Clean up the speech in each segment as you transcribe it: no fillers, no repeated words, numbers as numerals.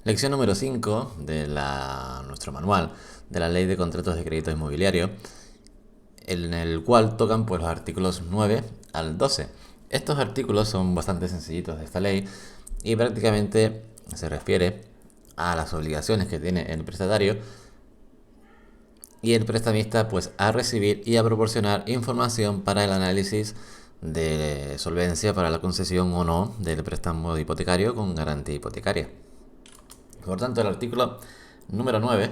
Lección número 5 de nuestro manual de la Ley de Contratos de Crédito Inmobiliario, en el cual tocan pues, los artículos 9 al 12. Estos artículos son bastante sencillitos de esta ley y prácticamente se refiere a las obligaciones que tiene el prestatario y el prestamista pues, a recibir y a proporcionar información para el análisis de solvencia para la concesión o no del préstamo hipotecario con garantía hipotecaria. Por tanto, el artículo número 9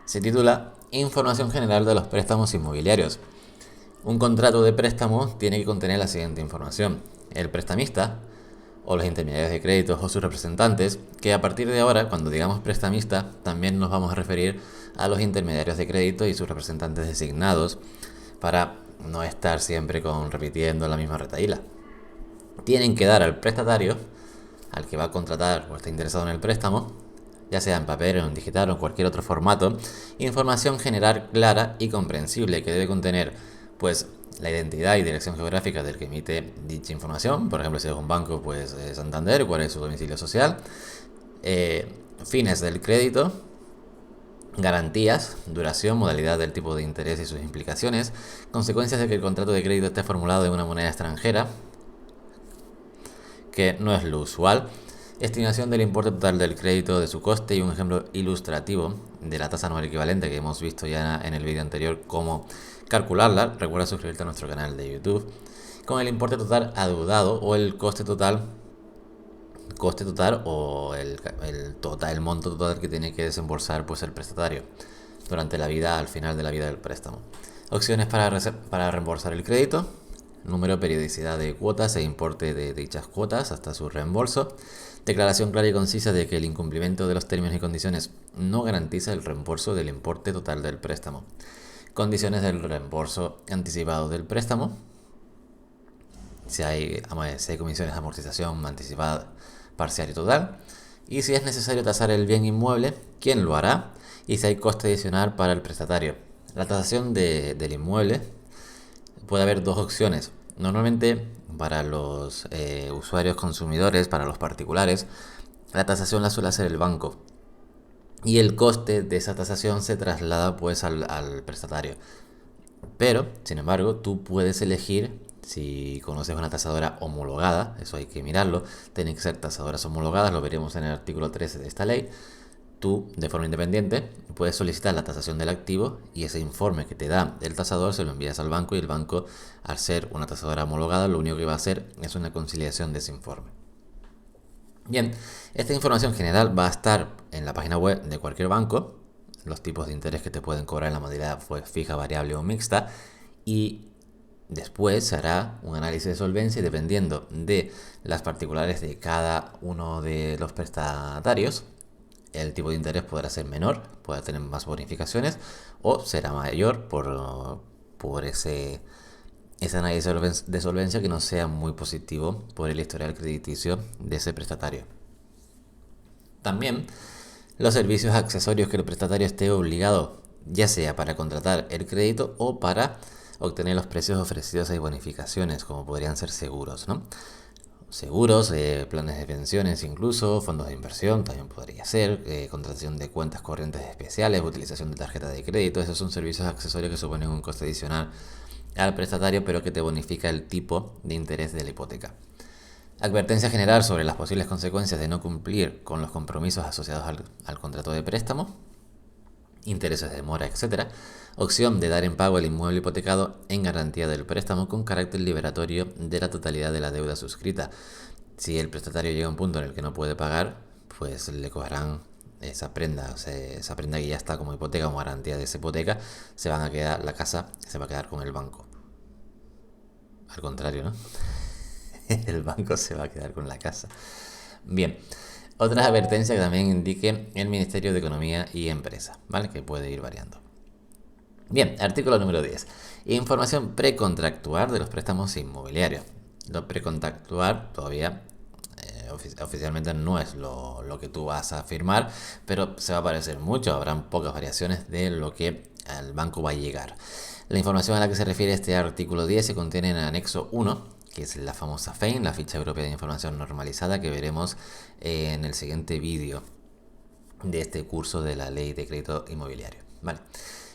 se titula Información general de los préstamos inmobiliarios. Un contrato de préstamo tiene que contener la siguiente información. El prestamista o los intermediarios de créditos o sus representantes, que a partir de ahora, cuando digamos prestamista, también nos vamos a referir a los intermediarios de crédito y sus representantes designados para no estar siempre repitiendo la misma retahíla. Tienen que dar al prestatario, al que va a contratar o está interesado en el préstamo, ya sea en papel, en digital o en cualquier otro formato, información general clara y comprensible que debe contener pues la identidad y dirección geográfica del que emite dicha información, por ejemplo si es un banco pues Santander, cuál es su domicilio social, fines del crédito, garantías, duración, modalidad del tipo de interés y sus implicaciones, consecuencias de que el contrato de crédito esté formulado en una moneda extranjera, que no es lo usual, estimación del importe total del crédito, de su coste y un ejemplo ilustrativo de la tasa anual equivalente que hemos visto ya en el vídeo anterior cómo calcularla. Recuerda suscribirte a nuestro canal de YouTube. Con el importe total adeudado o el coste total o el monto total que tiene que desembolsar pues el prestatario durante la vida, al final de la vida del préstamo. Opciones para reembolsar el crédito: número, periodicidad de cuotas e importe de dichas cuotas hasta su reembolso. Declaración clara y concisa de que el incumplimiento de los términos y condiciones no garantiza el reembolso del importe total del préstamo. Condiciones del reembolso anticipado del préstamo. Si hay comisiones de amortización anticipada, parcial y total. Y si es necesario tasar el bien inmueble, ¿quién lo hará? Y si hay coste adicional para el prestatario. La tasación del inmueble puede haber dos opciones. Normalmente para los usuarios consumidores, para los particulares, la tasación la suele hacer el banco y el coste de esa tasación se traslada pues al prestatario. Pero, sin embargo, tú puedes elegir, si conoces una tasadora homologada, eso hay que mirarlo, tienen que ser tasadoras homologadas, lo veremos en el artículo 13 de esta ley. Tú, de forma independiente, puedes solicitar la tasación del activo y ese informe que te da el tasador se lo envías al banco y el banco, al ser una tasadora homologada, lo único que va a hacer es una conciliación de ese informe. Bien, esta información general va a estar en la página web de cualquier banco, los tipos de interés que te pueden cobrar en la modalidad pues, fija, variable o mixta, y después se hará un análisis de solvencia y dependiendo de las particulares de cada uno de los prestatarios, el tipo de interés podrá ser menor, podrá tener más bonificaciones o será mayor por ese análisis de solvencia que no sea muy positivo por el historial crediticio de ese prestatario. También los servicios accesorios que el prestatario esté obligado, ya sea para contratar el crédito o para obtener los precios ofrecidos y bonificaciones, como podrían ser seguros, ¿no? Seguros, planes de pensiones incluso, fondos de inversión también podría ser, contratación de cuentas corrientes especiales, utilización de tarjeta de crédito. Esos son servicios accesorios que suponen un coste adicional al prestatario pero que te bonifica el tipo de interés de la hipoteca. Advertencia general sobre las posibles consecuencias de no cumplir con los compromisos asociados al contrato de préstamo, intereses de demora, etc. Opción de dar en pago el inmueble hipotecado en garantía del préstamo con carácter liberatorio de la totalidad de la deuda suscrita. Si el prestatario llega a un punto en el que no puede pagar, pues le cobrarán esa prenda, esa prenda que ya está como hipoteca, como garantía de esa hipoteca, la casa se va a quedar con el banco. Al contrario, ¿no? El banco se va a quedar con la casa. Bien, otras advertencias que también indique el Ministerio de Economía y Empresa, ¿vale? Que puede ir variando. Bien, artículo número 10. Información precontractual de los préstamos inmobiliarios. Lo precontractual todavía oficialmente no es lo que tú vas a firmar, pero se va a parecer mucho, habrán pocas variaciones de lo que al banco va a llegar. La información a la que se refiere este artículo 10 se contiene en el anexo 1, que es la famosa FEIN, la Ficha Europea de Información Normalizada, que veremos en el siguiente vídeo de este curso de la Ley de Crédito Inmobiliario. Vale.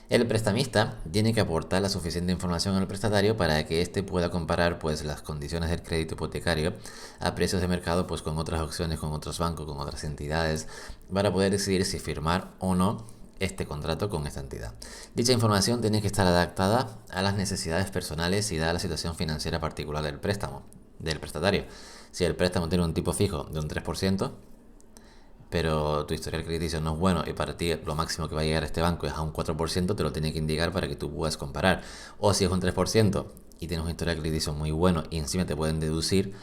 El prestamista tiene que aportar la suficiente información al prestatario para que éste pueda comparar pues las condiciones del crédito hipotecario a precios de mercado pues con otras opciones, con otros bancos, con otras entidades, para poder decidir si firmar o no este contrato con esta entidad. Dicha información tiene que estar adaptada a las necesidades personales y dada la situación financiera particular del préstamo, del prestatario. Si el préstamo tiene un tipo fijo de un 3%, pero tu historial crediticio no es bueno y para ti lo máximo que va a llegar a este banco es a un 4%, te lo tiene que indicar para que tú puedas comparar. O si es un 3% y tienes un historial crediticio muy bueno y encima te pueden deducir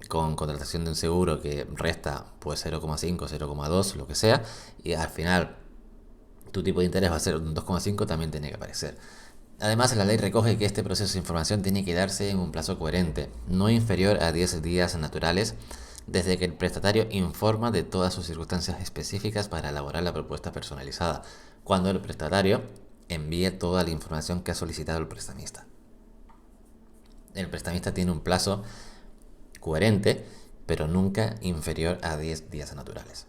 con contratación de un seguro que resta pues 0,5, 0,2, lo que sea, y al final tu tipo de interés va a ser un 2,5, también tiene que aparecer. Además, la ley recoge que este proceso de información tiene que darse en un plazo coherente, no inferior a 10 días naturales, desde que el prestatario informa de todas sus circunstancias específicas para elaborar la propuesta personalizada, cuando el prestatario envíe toda la información que ha solicitado el prestamista. El prestamista tiene un plazo coherente, pero nunca inferior a 10 días naturales.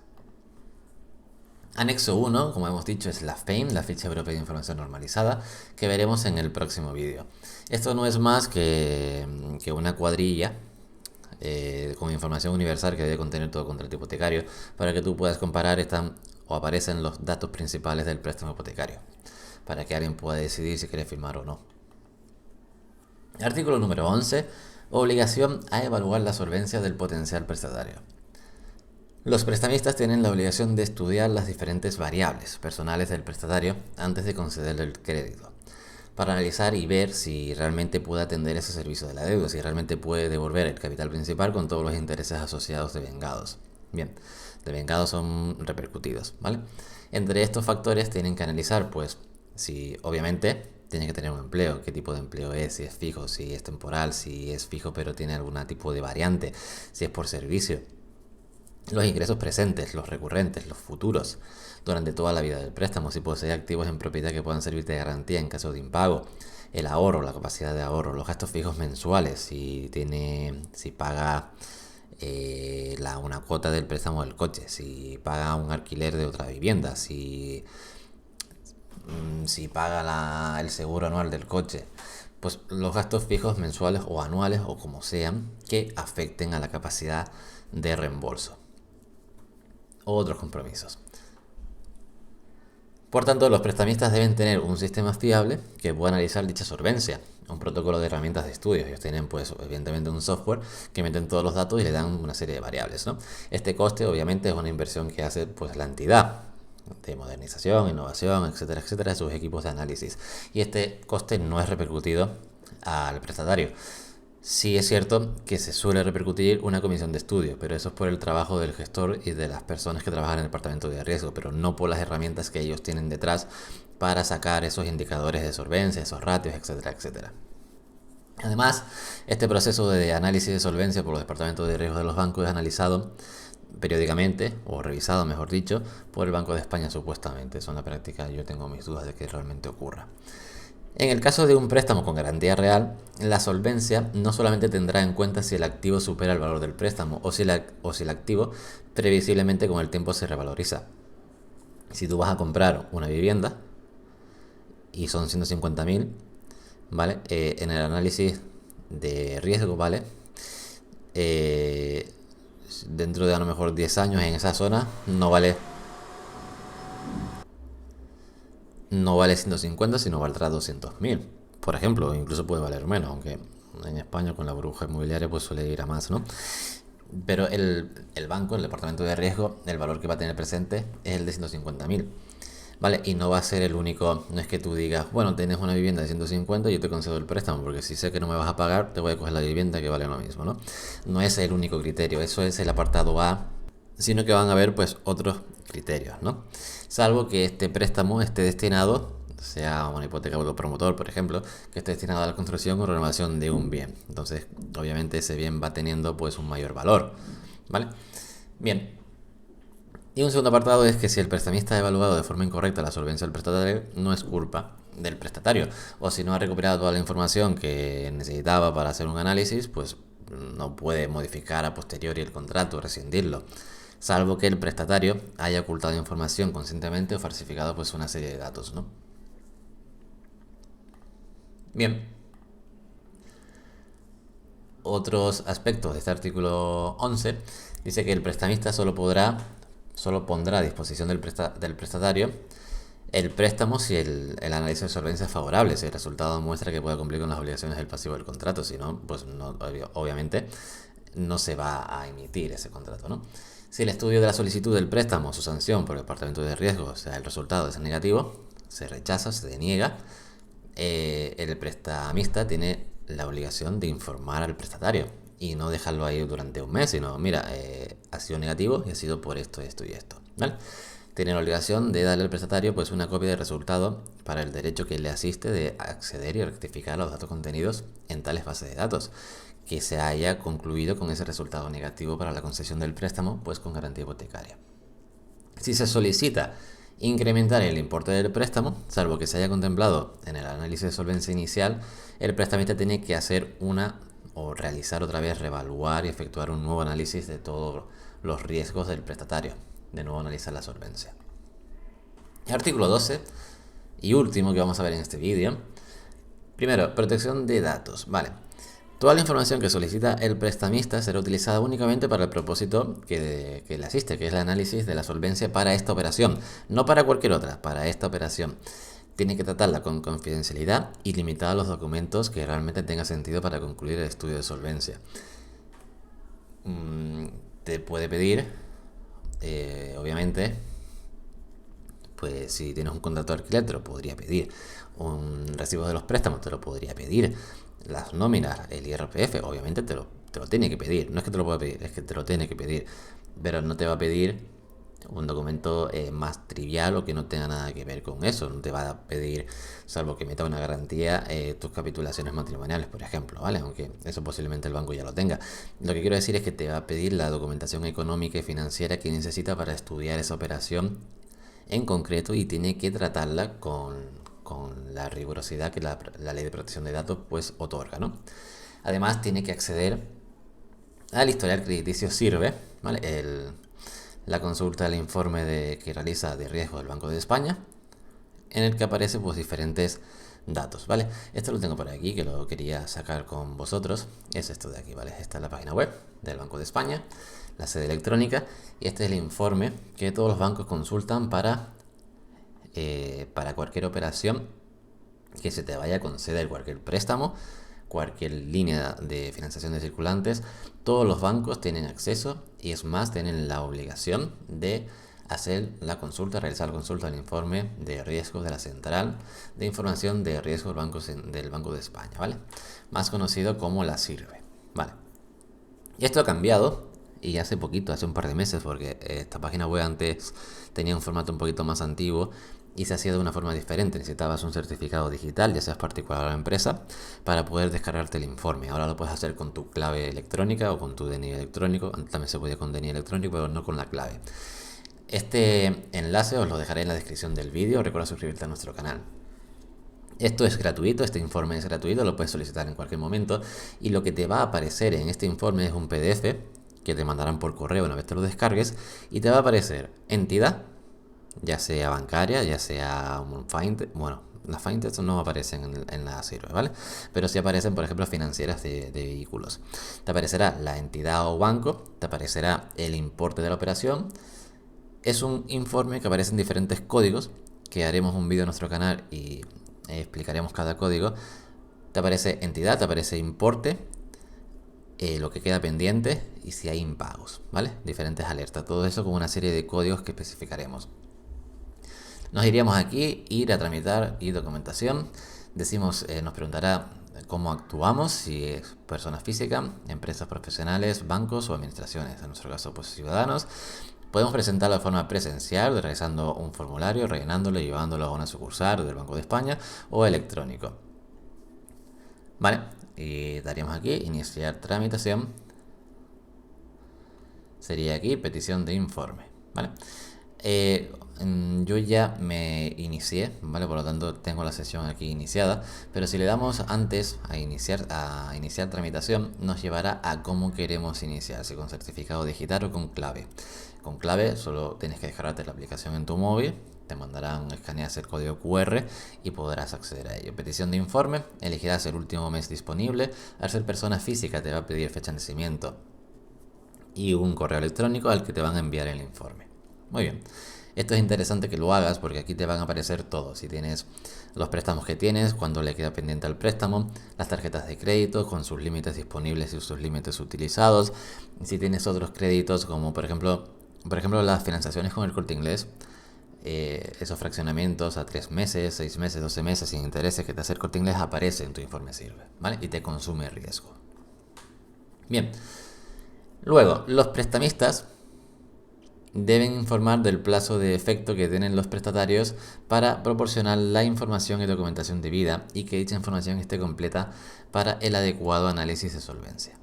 Anexo 1, como hemos dicho, es la FEIN, la Ficha Europea de Información Normalizada, que veremos en el próximo vídeo. Esto no es más que una cuadrilla con información universal que debe contener todo contrato hipotecario para que tú puedas comparar o aparecen los datos principales del préstamo hipotecario para que alguien pueda decidir si quiere firmar o no. Artículo número 11. Obligación a evaluar la solvencia del potencial prestatario. Los prestamistas tienen la obligación de estudiar las diferentes variables personales del prestatario antes de concederle el crédito, para analizar y ver si realmente puede atender ese servicio de la deuda, si realmente puede devolver el capital principal con todos los intereses asociados devengados. Bien, devengados son repercutidos, ¿vale? Entre estos factores tienen que analizar, pues, si obviamente tiene que tener un empleo, qué tipo de empleo es, si es fijo, si es temporal, si es fijo pero tiene algún tipo de variante, si es por servicio, los ingresos presentes, los recurrentes, los futuros, durante toda la vida del préstamo, si posee activos en propiedad que puedan servir de garantía en caso de impago, el ahorro, la capacidad de ahorro, los gastos fijos mensuales, si paga una cuota del préstamo del coche, si paga un alquiler de otra vivienda, si paga el seguro anual del coche, pues los gastos fijos mensuales o anuales o como sean que afecten a la capacidad de reembolso. Otros compromisos. Por tanto, los prestamistas deben tener un sistema fiable que pueda analizar dicha solvencia, un protocolo de herramientas de estudio. Ellos tienen, pues, evidentemente un software que meten todos los datos y le dan una serie de variables, ¿no? Este coste, obviamente, es una inversión que hace, pues, la entidad de modernización, innovación, etcétera, etcétera, de sus equipos de análisis. Y este coste no es repercutido al prestatario. Sí es cierto que se suele repercutir una comisión de estudio, pero eso es por el trabajo del gestor y de las personas que trabajan en el departamento de riesgo, pero no por las herramientas que ellos tienen detrás para sacar esos indicadores de solvencia, esos ratios, etcétera, etcétera. Además, este proceso de análisis de solvencia por los departamentos de riesgo de los bancos es analizado periódicamente, o revisado mejor dicho, por el Banco de España supuestamente. Eso en la práctica yo tengo mis dudas de que realmente ocurra. En el caso de un préstamo con garantía real, la solvencia no solamente tendrá en cuenta si el activo supera el valor del préstamo o si el activo previsiblemente con el tiempo se revaloriza. Si tú vas a comprar una vivienda y son 150.000, ¿vale? En el análisis de riesgo, ¿vale? Dentro de a lo mejor 10 años en esa zona no vale 150, sino valdrá 200.000, por ejemplo, incluso puede valer menos, aunque en España con la burbuja inmobiliaria pues suele ir a más, ¿no? Pero el banco, el departamento de riesgo, el valor que va a tener presente es el de 150.000, ¿vale? Y no va a ser el único, no es que tú digas, bueno, tienes una vivienda de 150 y yo te concedo el préstamo, porque si sé que no me vas a pagar, te voy a coger la vivienda que vale lo mismo, ¿no? No es el único criterio, eso es el apartado A, sino que van a haber pues otros criterios, ¿no? Salvo que este préstamo esté destinado, sea una hipoteca autopromotor, por ejemplo, que esté destinado a la construcción o renovación de un bien. Entonces, obviamente ese bien va teniendo pues un mayor valor, ¿vale? Bien. Y un segundo apartado es que si el prestamista ha evaluado de forma incorrecta la solvencia del prestatario, no es culpa del prestatario. O si no ha recuperado toda la información que necesitaba para hacer un análisis, pues no puede modificar a posteriori el contrato o rescindirlo, salvo que el prestatario haya ocultado información conscientemente o falsificado pues una serie de datos, ¿no? Bien. Otros aspectos de este artículo 11 dice que el prestamista solo pondrá a disposición del prestatario el préstamo si el análisis de solvencia es favorable, si el resultado muestra que puede cumplir con las obligaciones del pasivo del contrato. Si no, pues no, obviamente no se va a emitir ese contrato, ¿no? Si el estudio de la solicitud del préstamo, su sanción por el departamento de riesgo, o sea, el resultado es negativo, se rechaza, se deniega, el prestamista tiene la obligación de informar al prestatario y no dejarlo ahí durante un mes, sino, mira, ha sido negativo y ha sido por esto, esto y esto, ¿vale? Tiene la obligación de darle al prestatario pues una copia del resultado para el derecho que le asiste de acceder y rectificar los datos contenidos en tales bases de datos, que se haya concluido con ese resultado negativo para la concesión del préstamo, pues con garantía hipotecaria. Si se solicita incrementar el importe del préstamo, salvo que se haya contemplado en el análisis de solvencia inicial, el prestamista tiene que hacer realizar otra vez, reevaluar y efectuar un nuevo análisis de todos los riesgos del prestatario. De nuevo analizar la solvencia. El artículo 12 y último que vamos a ver en este vídeo. Primero, protección de datos. Vale. Toda la información que solicita el prestamista será utilizada únicamente para el propósito que le asiste, que es el análisis de la solvencia para esta operación, no para cualquier otra, para esta operación. Tiene que tratarla con confidencialidad y limitar los documentos que realmente tenga sentido para concluir el estudio de solvencia. Te puede pedir, obviamente, pues si tienes un contrato de alquiler te lo podría pedir, un recibo de los préstamos te lo podría pedir, las nóminas, el IRPF, obviamente te lo tiene que pedir, no es que te lo pueda pedir, es que te lo tiene que pedir, pero no te va a pedir un documento más trivial o que no tenga nada que ver con eso. No te va a pedir, salvo que meta una garantía, tus capitulaciones matrimoniales, por ejemplo, ¿vale? Aunque eso posiblemente el banco ya lo tenga. Lo que quiero decir es que te va a pedir la documentación económica y financiera que necesita para estudiar esa operación en concreto y tiene que tratarla con la rigurosidad que la ley de protección de datos pues otorga, ¿no? Además tiene que acceder al historial crediticio SIRVE, ¿vale? La consulta del informe que realiza de riesgo del Banco de España, en el que aparecen pues diferentes datos, ¿vale? Esto lo tengo por aquí, que lo quería sacar con vosotros. Es esto de aquí, ¿vale? Esta es la página web del Banco de España, la sede electrónica, y este es el informe que todos los bancos consultan para cualquier operación que se te vaya a conceder, cualquier préstamo, cualquier línea de financiación de circulantes. Todos los bancos tienen acceso y es más, tienen la obligación de hacer la consulta, realizar la consulta del informe de riesgos de la Central de Información de Riesgos del Banco de España, ¿vale? Más conocido como la SIRVE, ¿vale? Y esto ha cambiado y hace poquito, hace un par de meses, porque esta página web antes tenía un formato un poquito más antiguo y se hacía de una forma diferente. Necesitabas un certificado digital, ya seas particular o la empresa, para poder descargarte el informe. Ahora lo puedes hacer con tu clave electrónica o con tu DNI electrónico. Antes también se podía con DNI electrónico, pero no con la clave. Este enlace os lo dejaré en la descripción del vídeo. Recuerda suscribirte a nuestro canal. Esto es gratuito, este informe es gratuito, lo puedes solicitar en cualquier momento y lo que te va a aparecer en este informe es un PDF que te mandarán por correo una vez te lo descargues y te va a aparecer entidad, ya sea bancaria, ya sea un fintech, bueno, las fintechs no aparecen en la SIRVE, ¿vale? Pero sí aparecen, por ejemplo, financieras de vehículos. Te aparecerá la entidad o banco, te aparecerá el importe de la operación. Es un informe que aparece en diferentes códigos, que haremos un vídeo en nuestro canal y explicaremos cada código. Te aparece entidad, te aparece importe, lo que queda pendiente y si hay impagos, ¿vale? Diferentes alertas, todo eso con una serie de códigos que especificaremos. Nos iríamos aquí, ir a tramitar y documentación. Nos preguntará cómo actuamos, si es persona física, empresas profesionales, bancos o administraciones. En nuestro caso, pues ciudadanos. Podemos presentarlo de forma presencial, realizando un formulario, rellenándolo y llevándolo a una sucursal del Banco de España o electrónico. Vale, y daríamos aquí, iniciar tramitación. Sería aquí, petición de informe. Vale. Yo ya me inicié, ¿vale? Por lo tanto tengo la sesión aquí iniciada, pero si le damos antes a iniciar tramitación, nos llevará a cómo queremos iniciar, si con certificado digital o con clave. Con clave solo tienes que descargarte la aplicación en tu móvil, te mandarán escanear el código QR y podrás acceder a ello. Petición de informe, elegirás el último mes disponible. Al ser persona física te va a pedir fecha de nacimiento y un correo electrónico al que te van a enviar el informe. Muy bien. Esto es interesante que lo hagas porque aquí te van a aparecer todos. Si tienes los préstamos que tienes, cuando le queda pendiente al préstamo, las tarjetas de crédito con sus límites disponibles y sus límites utilizados. Si tienes otros créditos como por ejemplo las financiaciones con el Corte Inglés, esos fraccionamientos a 3 meses, 6 meses, 12 meses sin intereses que te hace el Corte Inglés aparece en tu informe sirve, ¿vale? Y te consume riesgo. Bien. Luego, los prestamistas deben informar del plazo de efecto que tienen los prestatarios para proporcionar la información y documentación debida y que dicha información esté completa para el adecuado análisis de solvencia.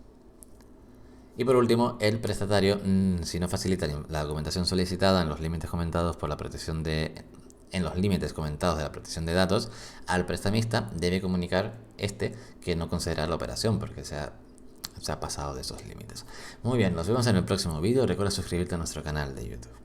Y por último, el prestatario, si no facilita la documentación solicitada en los límites comentados por la protección en los límites comentados de la protección de datos, al prestamista debe comunicar que no concederá la operación porque se ha pasado de esos límites. Muy bien, nos vemos en el próximo vídeo. Recuerda suscribirte a nuestro canal de YouTube.